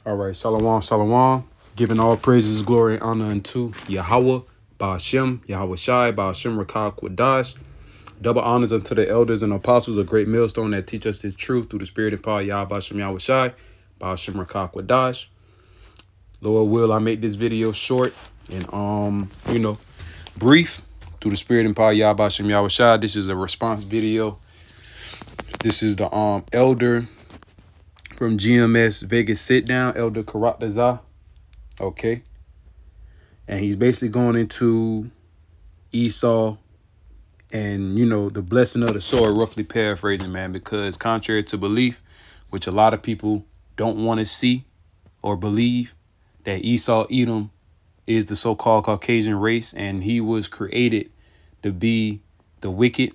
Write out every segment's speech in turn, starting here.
All right, Shalom, Shalom. Giving all praises, glory, and honor unto Yahweh, Ba'ashem, Yahweh Shai, Ba'ashem Rakah Kwadash. Double honors unto the elders and apostles, a great millstone that teach us the truth through the spirit and power, Yahweh Ba'ashem Yahweh Shai, Ba'ashem Rakah Kwadash. Lord will, I make this video short and, brief through the spirit and power, Yahweh Ba'ashem Yahweh Shai. This is a response video. This is the elder from GMS Vegas Sit Down, Elder Karatazah. Okay. And he's basically going into Esau and, the blessing of the sword, roughly paraphrasing, man, because contrary to belief, which a lot of people don't want to see or believe, that Esau, Edom is the so-called Caucasian race, and he was created to be the wicked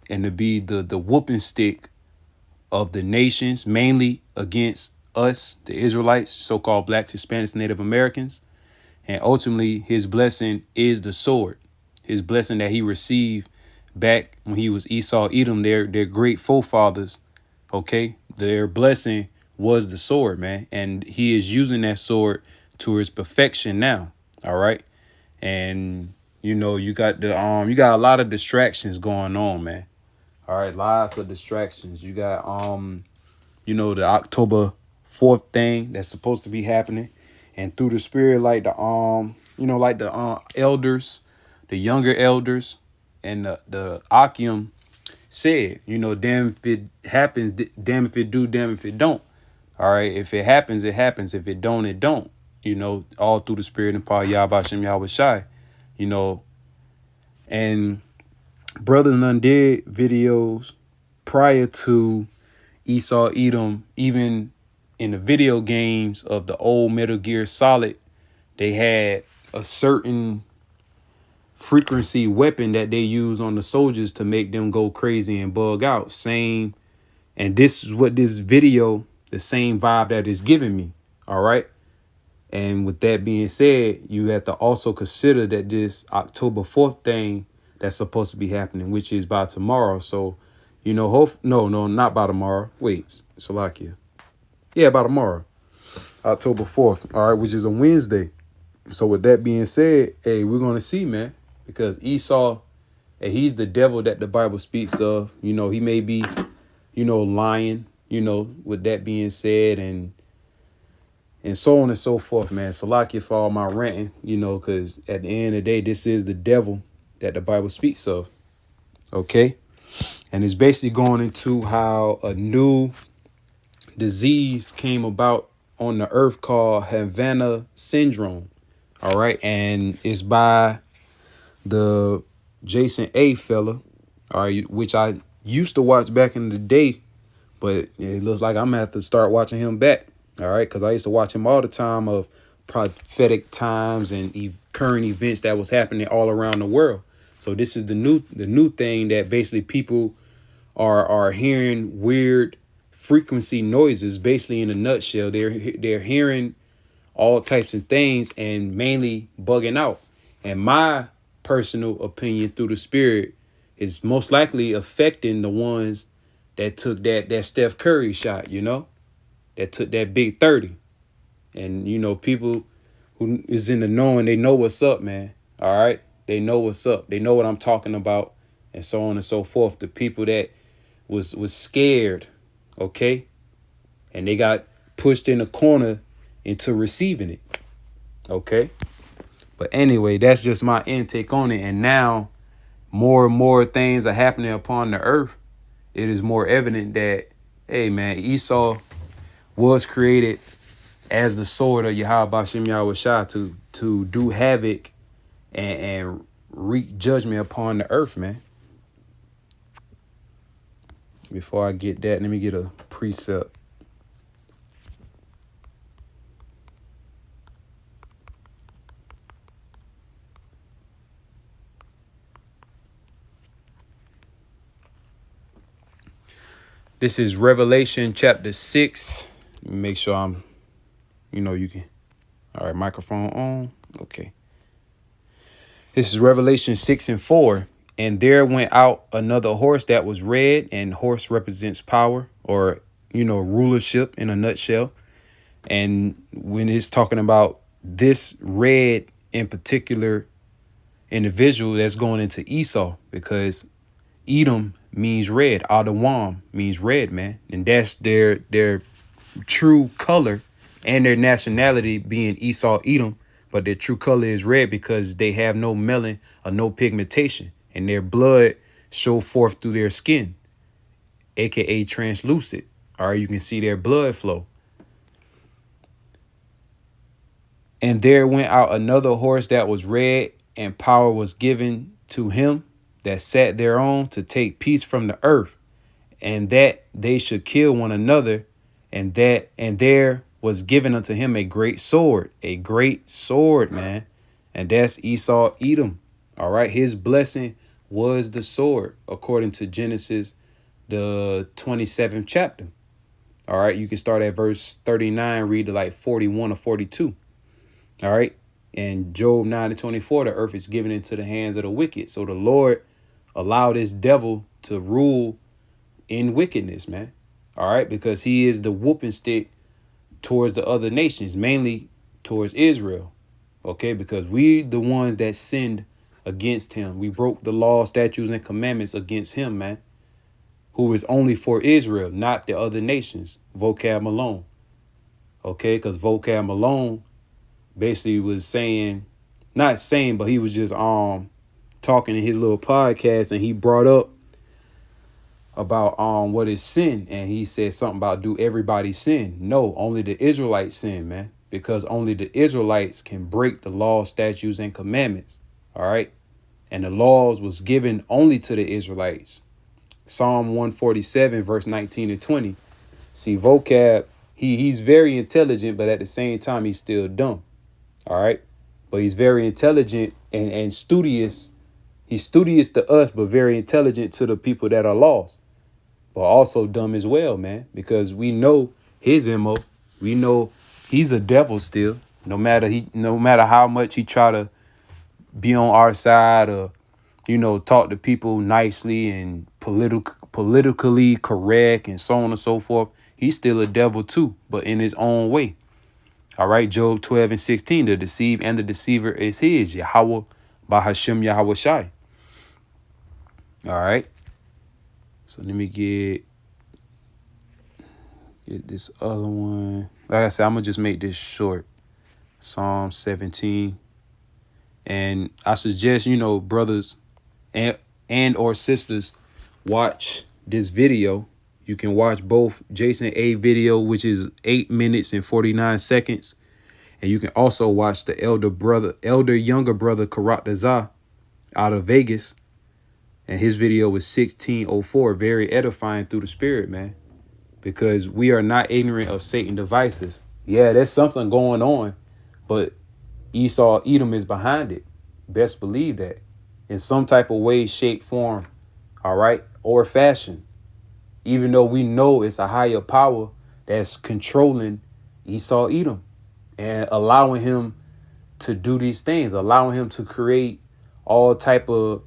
and to be the whooping stick of the nations, mainly against us, the Israelites, so-called blacks, Hispanics, Native Americans. And ultimately, his blessing is the sword. His blessing that he received back when he was Esau, Edom, their great forefathers. Okay, their blessing was the sword, man. And he is using that sword to his perfection now. All right. And, you got you got a lot of distractions going on, man. All right, lots of distractions. You got, the October 4th thing that's supposed to be happening. And through the spirit, like the, elders, the younger elders and the Akim said, damn if it happens, damn if it do, damn if it don't. All right, if it happens, it happens. If it don't, it don't. All through the spirit and power, Yahweh Hashem Yahweh Shai, and Brother None did videos prior to Esau Edom, even in the video games of the old Metal Gear Solid, they had a certain frequency weapon that they use on the soldiers to make them go crazy and bug out. Same. And this is what this video, the same vibe that is giving me. All right. And with that being said, you have to also consider that this October 4th thing that's supposed to be happening, which is by tomorrow. So, no, not by tomorrow. Wait, Salakia. Yeah, by tomorrow, October 4th. All right, which is a Wednesday. So with that being said, hey, we're going to see, man, because Esau, hey, he's the devil that the Bible speaks of. He may be, lying, with that being said, and so on and so forth, man. Salakia for all my ranting, because at the end of the day, this is the devil that the Bible speaks of. Okay. And it's basically going into how a new disease came about on the earth called Havana syndrome. All right. And it's by the Jason A fella. All right. Which I used to watch back in the day, but it looks like I'm going to have to start watching him back. All right. Because I used to watch him all the time of prophetic times and current events that was happening all around the world. So this is the new thing that basically people are hearing weird frequency noises. Basically, in a nutshell, they're hearing all types of things and mainly bugging out. And my personal opinion through the spirit is most likely affecting the ones that took that Steph Curry shot, that took that big 30. And, people who is in the knowing, they know what's up, man. All right. They know what's up. They know what I'm talking about, and so on and so forth. The people that was scared, okay, and they got pushed in a corner into receiving it, okay. But anyway, that's just my intake on it. And now more and more things are happening upon the earth. It is more evident that, hey, man, Esau was created as the sword of Yahweh Ba'ashem Yahweh Shai to do havoc and wreak judgment upon the earth, man. Before I get that, let me get a precept. This is Revelation chapter 6. Make sure I'm, you can. All right, microphone on. Okay. This is Revelation 6:4. And there went out another horse that was red, and horse represents power or, rulership in a nutshell. And when it's talking about this red in particular individual, that's going into Esau, because Edom means red. Adawam means red, man. And that's their true color, and their nationality being Esau Edom. But their true color is red because they have no melanin or no pigmentation, and their blood show forth through their skin, aka translucent. All right, you can see their blood flow. And there went out another horse that was red, and power was given to him that sat thereon to take peace from the earth, and that they should kill one another, and there was given unto him a great sword, man. And that's Esau Edom. All right, his blessing was the sword, according to Genesis, the 27th chapter. All right, you can start at verse 39, read to like 41 or 42. All right. And Job 9:24, the earth is given into the hands of the wicked. So the Lord allowed this devil to rule in wickedness, man. All right. Because he is the whooping stick towards the other nations, mainly towards Israel. OK, because we the ones that sinned against him. We broke the law, statutes and commandments against him, man, who is only for Israel, not the other nations. Vocab Malone. OK, because Vocab Malone basically was saying, not saying, but he was just talking in his little podcast, and he brought up about what is sin, and he said something about, do everybody sin? No, only the Israelites sin, man, because only the Israelites can break the law, statutes, and commandments. All right, and the laws was given only to the Israelites. Psalm 147 verse 19 and 20. See, Vocab, he's very intelligent, but at the same time he's still dumb. All right. But he's very intelligent and studious. He's studious to us, but very intelligent to the people that are lost, but also dumb as well, man, because we know his MO. We know he's a devil still, no matter how much he try to be on our side, or, talk to people nicely and politically correct and so on and so forth. He's still a devil, too, but in his own way. All right, Job 12 and 16, the deceive and the deceiver is his, Yahweh by Hashem Yahweh Shai. All right. So let me get this other one. Like I said, I'm going to just make this short. Psalm 17. And I suggest, brothers and or sisters, watch this video. You can watch both Jason A video, which is 8 minutes and 49 seconds. And you can also watch the elder younger brother, Karat Dazah, out of Vegas. And his video was 1604. Very edifying through the spirit, man. Because we are not ignorant of Satan devices. Yeah, there's something going on, but Esau Edom is behind it. Best believe that. In some type of way, shape, form, all right, or fashion. Even though we know it's a higher power that's controlling Esau Edom and allowing him to do these things, allowing him to create all type of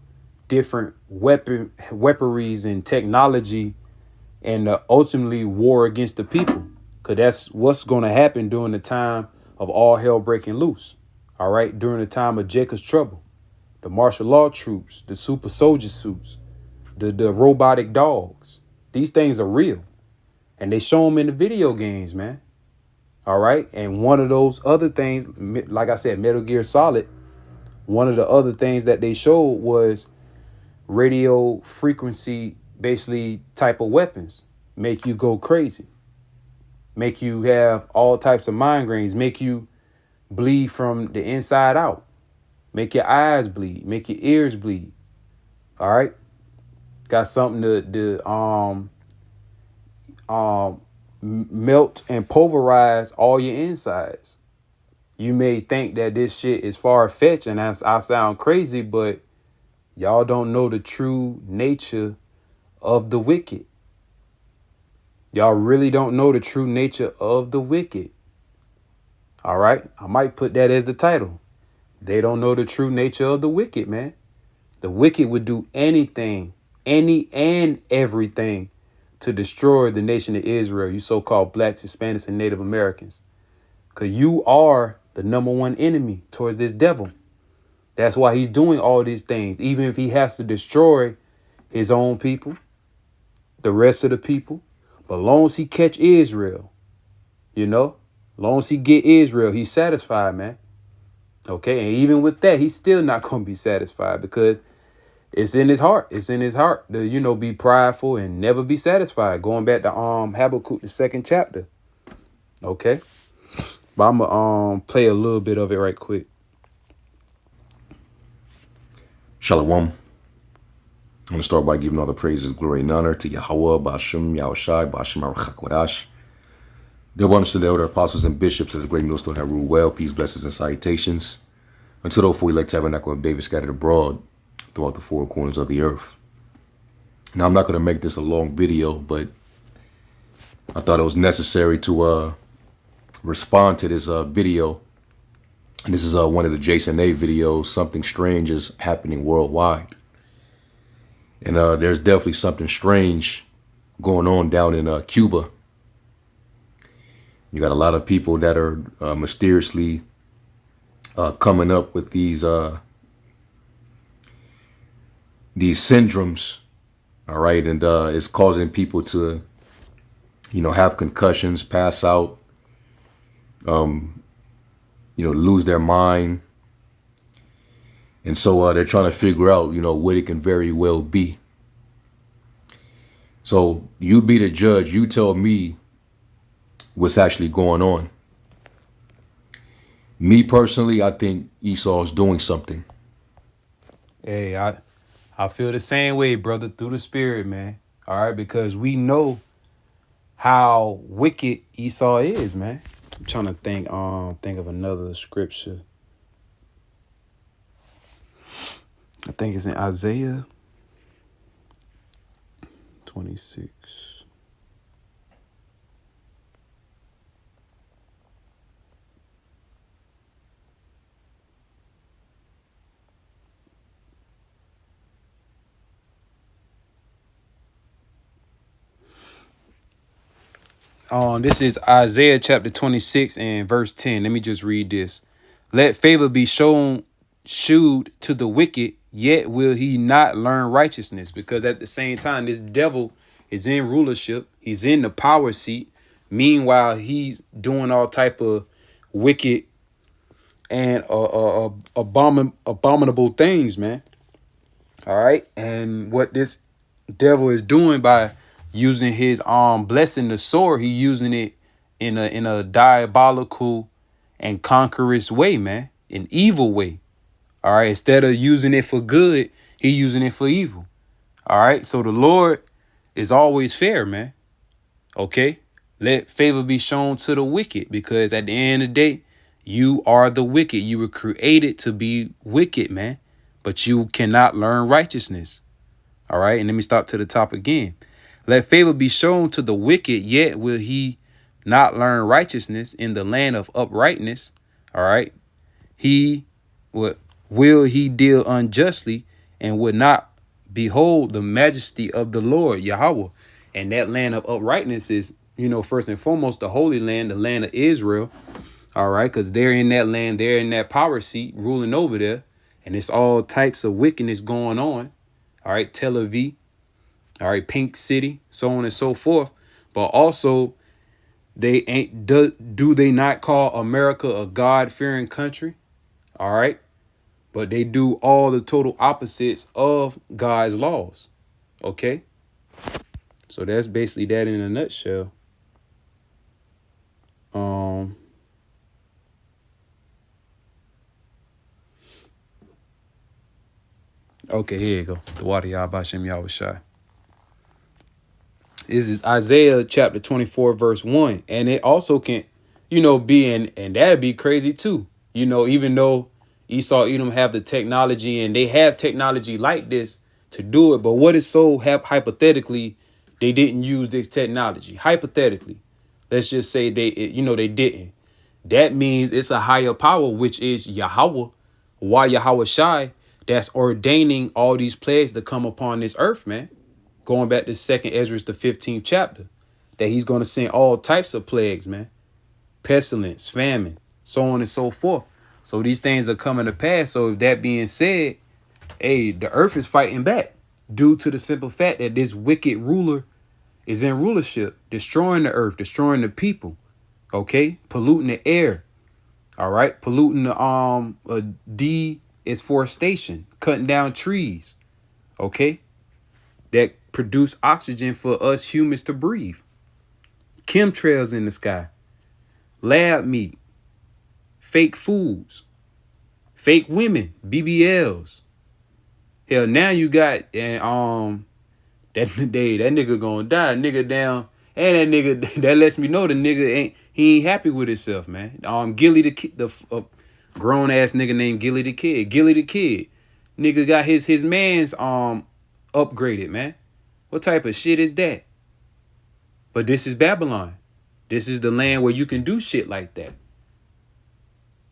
different weaponries and technology, and ultimately war against the people, because that's what's going to happen during the time of all hell breaking loose. All right, during the time of Jacob's trouble, the martial law troops, the super soldier suits, the robotic dogs. These things are real, and they show them in the video games, man. All right. And one of those other things, like I said, Metal Gear Solid, one of the other things that they showed was radio frequency, basically type of weapons, make you go crazy, make you have all types of migraines, make you bleed from the inside out, make your eyes bleed, make your ears bleed. All right. Got something to melt and pulverize all your insides. You may think that this shit is far-fetched and I sound crazy, but y'all don't know the true nature of the wicked. Y'all really don't know the true nature of the wicked. All right. I might put that as the title. They don't know the true nature of the wicked, man. The wicked would do anything, any and everything to destroy the nation of Israel, you so-called blacks, Hispanics, and Native Americans. Because you are the number one enemy towards this devil. That's why he's doing all these things, even if he has to destroy his own people, the rest of the people. But long as he catch Israel, long as he get Israel, he's satisfied, man. Okay, and even with that, he's still not going to be satisfied because it's in his heart. It's in his heart to, be prideful and never be satisfied. Going back to Habakkuk, the 2nd chapter. Okay, but I'm gonna play a little bit of it right quick. Shalom. I'm going to start by giving all the praises, glory, and honor to Yahweh, Ba'ashem, Yahushai, Ba'ashem, Aruch HaKodash. The abundance to the elder apostles and bishops of the great millstone that rule well, peace, blessings, and salutations. Until the full elect tabernacle of David scattered abroad throughout the four corners of the earth. Now, I'm not going to make this a long video, but I thought it was necessary to respond to this video. And this is one of the Jason A videos. Something strange is happening worldwide. And there's definitely something strange going on down in Cuba. You got a lot of people that are mysteriously coming up with these syndromes, all right, and it's causing people to, have concussions, pass out, lose their mind, and so they're trying to figure out, what it can very well be. So you be the judge. You tell me what's actually going on. Me personally, I think Esau's doing something. Hey, I feel the same way, brother, through the spirit, man. All right, because we know how wicked Esau is, man. I'm trying to think of another scripture. I think it's in Isaiah 26. This is Isaiah chapter 26 and verse 10. Let me just read this. Let favor be shewed to the wicked, yet will he not learn righteousness. Because at the same time, this devil is in rulership. He's in the power seat. Meanwhile, he's doing all type of wicked and abominable things, man. All right. And what this devil is doing by using his blessing, the sword, he using it in a diabolical and conquerous way, man, an evil way. All right, instead of using it for good, he using it for evil. All right, so the Lord is always fair, man. Okay, let favor be shown to the wicked, because at the end of the day, you are the wicked. You were created to be wicked, man, but you cannot learn righteousness. All right, and let me stop to the top again. Let favor be shown to the wicked, yet will he not learn righteousness in the land of uprightness. All right. Will he deal unjustly and would not behold the majesty of the Lord, Yahweh. And that land of uprightness is, first and foremost, the Holy Land, the land of Israel. All right. Because they're in that land, they're in that power seat ruling over there. And it's all types of wickedness going on. All right. Tel Aviv. All right, Pink City, so on and so forth. But also, do they not call America a God-fearing country? All right. But they do all the total opposites of God's laws. Okay. So that's basically that in a nutshell. Okay, here you go. The water Yahbashem Yahushai. This is Isaiah chapter 24, verse 1. And it also can, be and that'd be crazy too. Even though Esau, Edom have the technology and they have technology like this to do it. But what is so hypothetically, they didn't use this technology. Hypothetically, let's just say they didn't. That means it's a higher power, which is Yahweh, Yahweh Shai, that's ordaining all these plagues to come upon this earth, man. Going back to 2nd Ezra, the 15th chapter, that he's going to send all types of plagues, man. pestilence, famine, so on and so forth. So these things are coming to pass. So if that being said, hey, the earth is fighting back due to the simple fact that this wicked ruler is in rulership, destroying the earth, destroying the people, okay, polluting the air, all right, polluting the deforestation, cutting down trees, okay, that produce oxygen for us humans to breathe. Chemtrails in the sky, lab meat, fake foods, fake women, BBLs. Hell, now you got and that nigga gonna die, nigga down, and that nigga that lets me know the nigga ain't happy with himself, man. Gilly the kid, the grown ass nigga named Gilly the Kid, nigga got his man's upgraded, man. What type of shit is that? But this is Babylon. This is the land where you can do shit like that.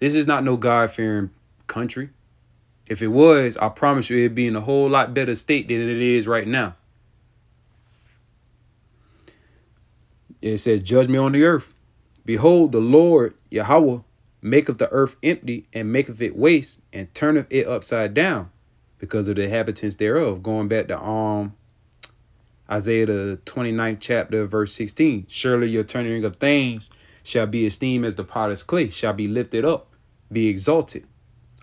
This is not no God-fearing country. If it was, I promise you it'd be in a whole lot better state than it is right now. It says, judgment on the earth. Behold, the Lord Yahweh maketh the earth empty and maketh it waste and turneth it upside down because of the inhabitants thereof. Going back to Isaiah the 29th chapter, verse 16. Surely your turning of things shall be esteemed as the potter's clay, shall be lifted up, be exalted.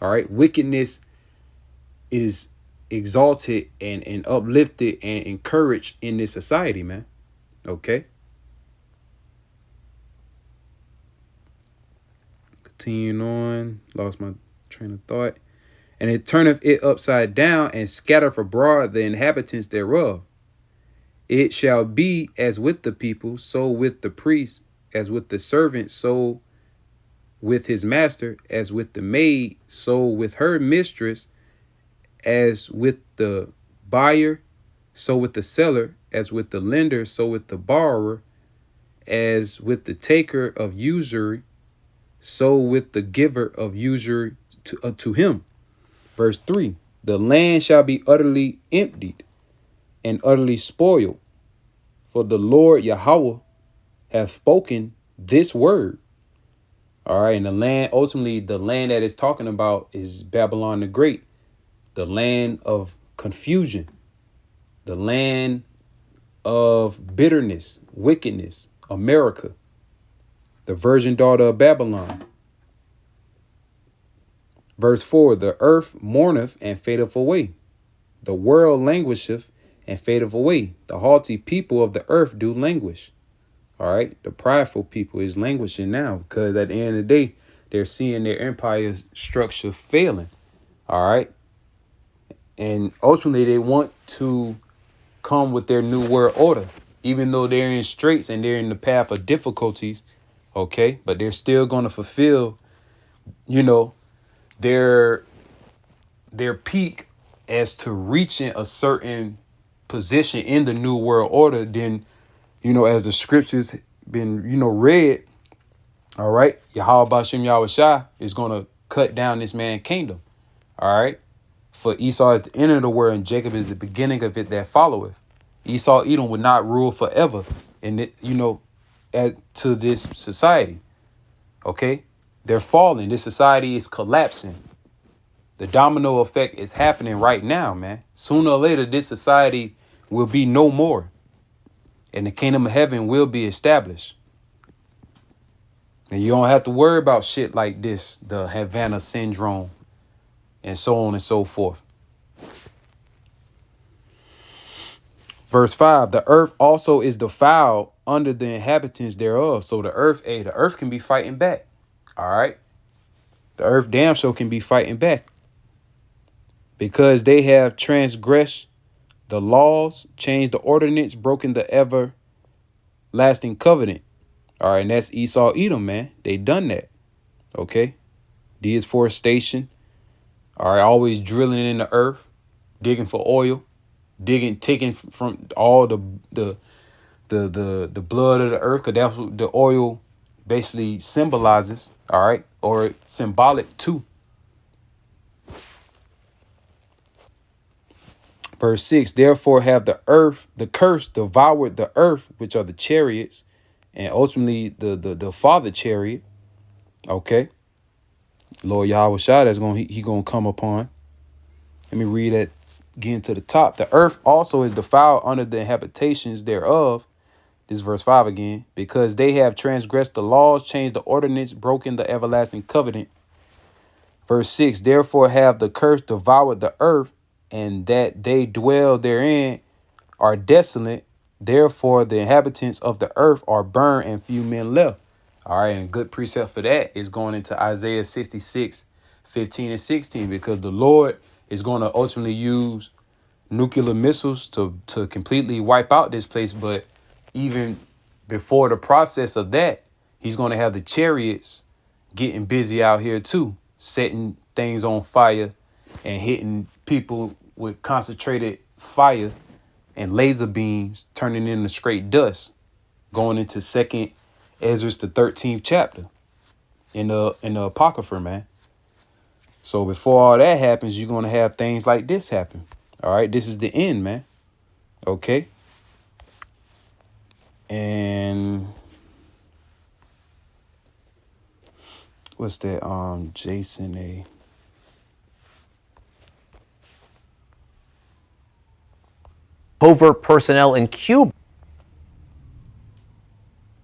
All right. Wickedness is exalted and uplifted and encouraged in this society, man. Okay. Continuing on, lost my train of thought. And it turneth it upside down and scattereth abroad the inhabitants thereof. It shall be as with the people, so with the priest, as with the servant, so with his master, as with the maid, so with her mistress, as with the buyer, so with the seller, as with the lender, so with the borrower, as with the taker of usury, so with the giver of usury to him. Verse 3, the land shall be utterly emptied and utterly spoiled, for the Lord Yahweh hath spoken this word. All right, and the land, ultimately, the land that it's talking about is Babylon the Great, the land of confusion, the land of bitterness, wickedness, America, the virgin daughter of Babylon. Verse 4, the earth mourneth and fadeth away. The world languisheth and fadeth away. The haughty people of the earth do languish. All right. The prideful people is languishing now because at the end of the day, they're seeing their empire structure failing. All right. And ultimately, they want to come with their new world order, even though they're in straits and they're in the path of difficulties. OK, but they're still going to fulfill, their peak as to reaching a certain position in the new world order. Then, as the scriptures been, read, all right, Yahweh Bashem Yahushua is going to cut down this man's kingdom. All right. For Esau at the end of the world and Jacob is the beginning of it that followeth. Esau, Edom would not rule forever. And, to this society. OK, they're falling. This society is collapsing. The domino effect is happening right now, man. Sooner or later, this society will be no more. And the kingdom of heaven will be established. And you don't have to worry about shit like this, the Havana syndrome, and so on and so forth. Verse 5, the earth also is defiled under the inhabitants thereof. So the earth can be fighting back. All right. The earth damn sure can be fighting back. Because they have transgressed the laws, changed the ordinance, broken the everlasting covenant. All right, and that's Esau, Edom, man. They done that. Okay. Deforestation. All right, always drilling in the earth, digging for oil, taking from all the blood of the earth, because that's what the oil basically symbolizes. All right, or symbolic too. Verse 6, therefore have the curse devoured the earth, which are the chariots, And ultimately the father chariot, okay, Lord Yahweh Shah, that's he gonna come upon. Let me read it again to the top. The earth also is defiled under the habitations thereof. This is verse 5 again. Because they have transgressed the laws, changed the ordinance, broken the everlasting covenant. Verse 6, therefore have the curse devoured the earth, and that they dwell therein are desolate. Therefore the inhabitants of the earth are burned, and few men left. All right, and a good precept for that is going into Isaiah 66, 15 and 16, because the Lord is going to ultimately use nuclear missiles to completely wipe out this place. But even before the process of that, he's going to have the chariots getting busy out here too, setting things on fire and hitting people with concentrated fire and laser beams, turning into straight dust, going into second Ezra the 13th chapter in the Apocrypha, man. So before all that happens, you're going to have things like this happen. All right, this is the end, man. Okay. And what's that? Jason A. Covert personnel in Cuba.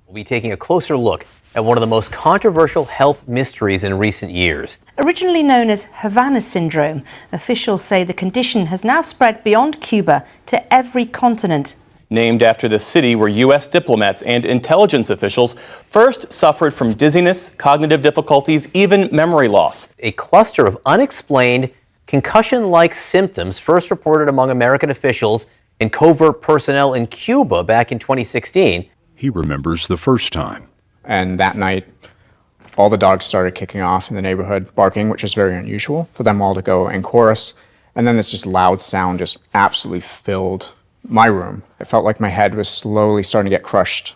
We'll be taking a closer look at one of the most controversial health mysteries in recent years. Originally known as Havana syndrome, officials say the condition has now spread beyond Cuba to every continent. Named after the city where U.S. diplomats and intelligence officials first suffered from dizziness, cognitive difficulties, even memory loss. A cluster of unexplained concussion-like symptoms first reported among American officials and covert personnel in Cuba back in 2016. He remembers the first time. And that night, all the dogs started kicking off in the neighborhood, barking, which is very unusual for them all to go in chorus. And then this just loud sound just absolutely filled my room. It felt like my head was slowly starting to get crushed.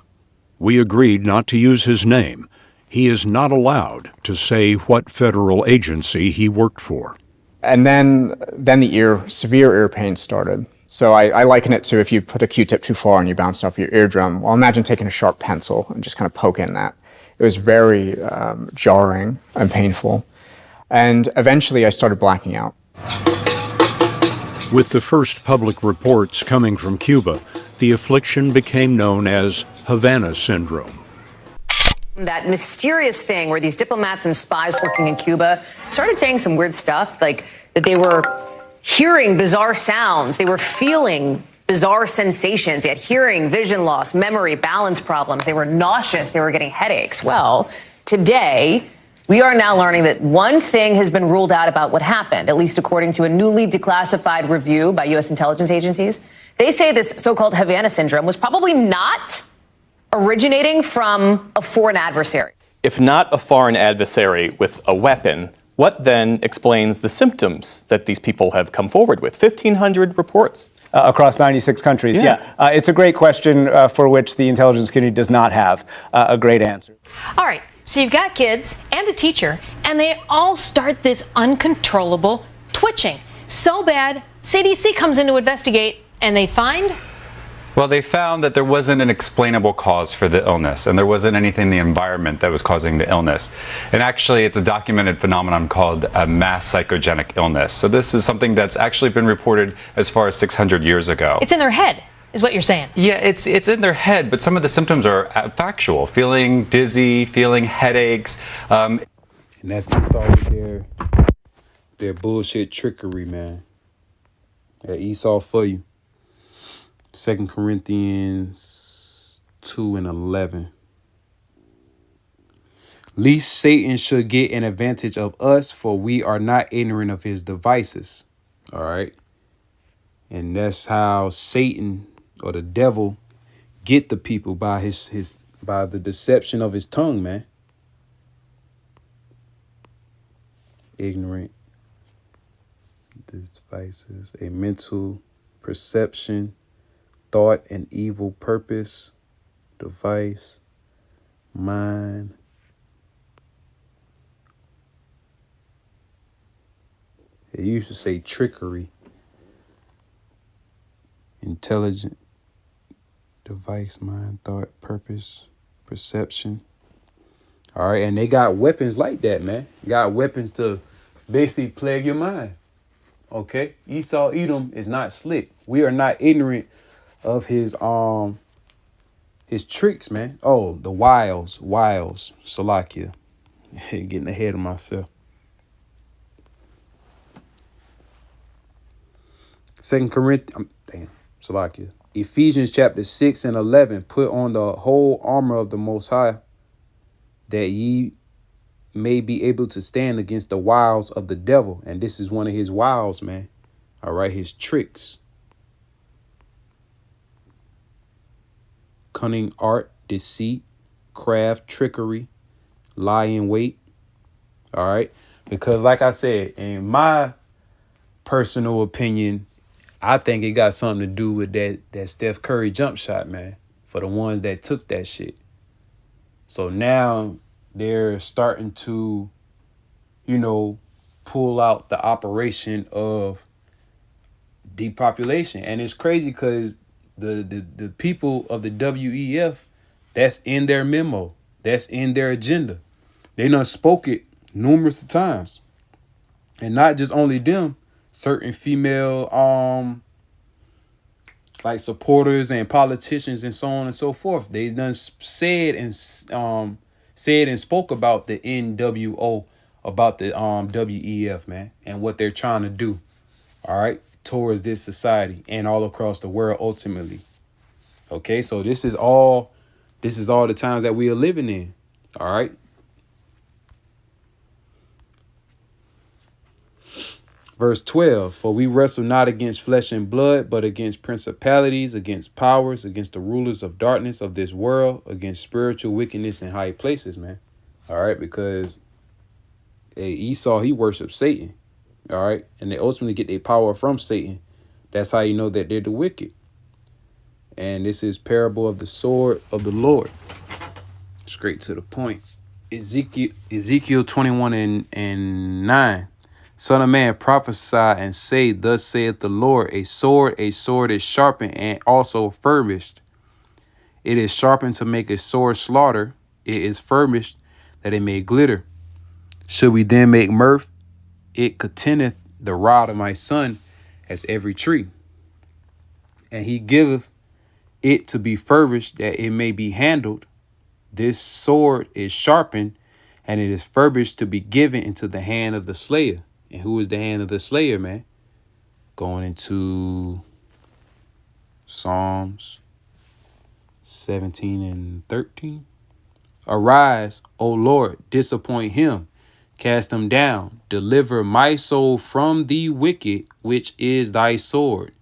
We agreed not to use his name. He is not allowed to say what federal agency he worked for. And then the severe ear pain started. So I liken it to if you put a Q-tip too far and you bounce off your eardrum. Well, imagine taking a sharp pencil and just kind of poking that. It was very jarring and painful. And eventually I started blacking out. With the first public reports coming from Cuba, the affliction became known as Havana syndrome. That mysterious thing where these diplomats and spies working in Cuba started saying some weird stuff, like that they were hearing bizarre sounds, they were feeling bizarre sensations, they had hearing, vision loss, memory, balance problems, they were nauseous, they were getting headaches. Well, today, we are now learning that one thing has been ruled out about what happened, at least according to a newly declassified review by U.S. intelligence agencies. They say this so-called Havana syndrome was probably not originating from a foreign adversary. If not a foreign adversary with a weapon, what then explains the symptoms that these people have come forward with? 1,500 reports. Across 96 countries, it's a great question for which the intelligence community does not have a great answer. All right, so you've got kids and a teacher, and they all start this uncontrollable twitching. So bad, CDC comes in to investigate, and they find... Well, they found that there wasn't an explainable cause for the illness, and there wasn't anything in the environment that was causing the illness. And actually, it's a documented phenomenon called a mass psychogenic illness. So this is something that's actually been reported as far as 600 years ago. It's in their head, is what you're saying. Yeah, it's in their head, but some of the symptoms are factual. Feeling dizzy, feeling headaches. And that's all their bullshit trickery, man. That Esau for you. 2 Corinthians 2:11. Least Satan should get an advantage of us, for we are not ignorant of his devices. All right. And that's how Satan or the devil get the people by by the deception of his tongue, man. Ignorant devices, a mental perception, thought and evil purpose, device, mind. It used to say trickery, intelligent, device, mind, thought, purpose, Perception. All right, and they got weapons like that, man. Got weapons to basically plague your mind. Okay, Esau Edom is not slick. We are not ignorant of his tricks, man. Oh, the wiles, Salakia. Getting ahead of myself. 2 Corinthians, Salakia. Ephesians chapter 6 and 11. Put on the whole armor of the Most High, that ye may be able to stand against the wiles of the devil. And this is one of his wiles, man. All right, his tricks. Cunning art, deceit, craft, trickery, lie in wait. All right. Because like I said, in my personal opinion, I think it got something to do with that Steph Curry jump shot, man, for the ones that took that shit. So now they're starting to, pull out the operation of depopulation. And it's crazy because the people of the WEF, that's in their memo. That's in their agenda. They done spoke it numerous times. And not just only them, certain female like supporters and politicians and so on and so forth. They done said and spoke about the NWO, about the WEF, man, and what they're trying to do, all right, towards this society and all across the world ultimately. Okay, so this is all the times that we are living in, all right. Verse 12, for we wrestle not against flesh and blood, but against principalities, against powers, against the rulers of darkness of this world, against spiritual wickedness in high places, man. All right, because Esau, he worships Satan. All right, and they ultimately get their power from Satan. That's how you know that they're the wicked. And this is parable of the sword of the Lord. Straight to the point. Ezekiel 21 and 9. Son of man, prophesy and say, thus saith the Lord, a sword is sharpened and also furbished. It is sharpened to make a sword slaughter. It is furbished that it may glitter. Should we then make mirth? It containeth the rod of my son as every tree. And he giveth it to be furbished that it may be handled. This sword is sharpened, and it is furbished to be given into the hand of the slayer. And who is the hand of the slayer, man? Going into Psalms 17 and 13. Arise, O Lord, disappoint him, cast him down, deliver my soul from the wicked, which is thy sword.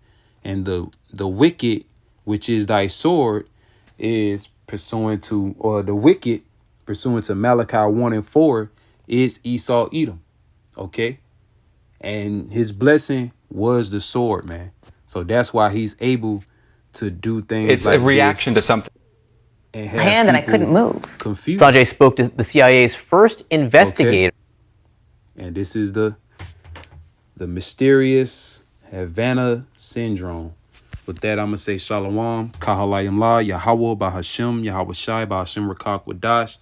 And the wicked, which is thy sword, is pursuant to, or the wicked, pursuant to Malachi 1 and 4, is Esau Edom. Okay? And his blessing was the sword, man. So that's why he's able to do things. It's like a reaction to something. And hand that I couldn't move. Confused. Sanjay spoke to the CIA's first investigator. Okay. And this is the mysterious Havana syndrome. With that, I'm going to say Shalom, Kahalayim La, Yahweh, Bahashim, Yahweh Shai, Bahashim Rakak Wadash.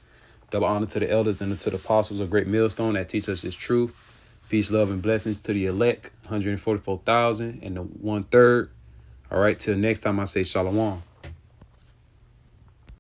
Double honor to the elders and to the apostles of Great Millstone that teach us this truth. Peace, love, and blessings to the elect, 144,000 and the 1/3. All right, till next time I say Shalom.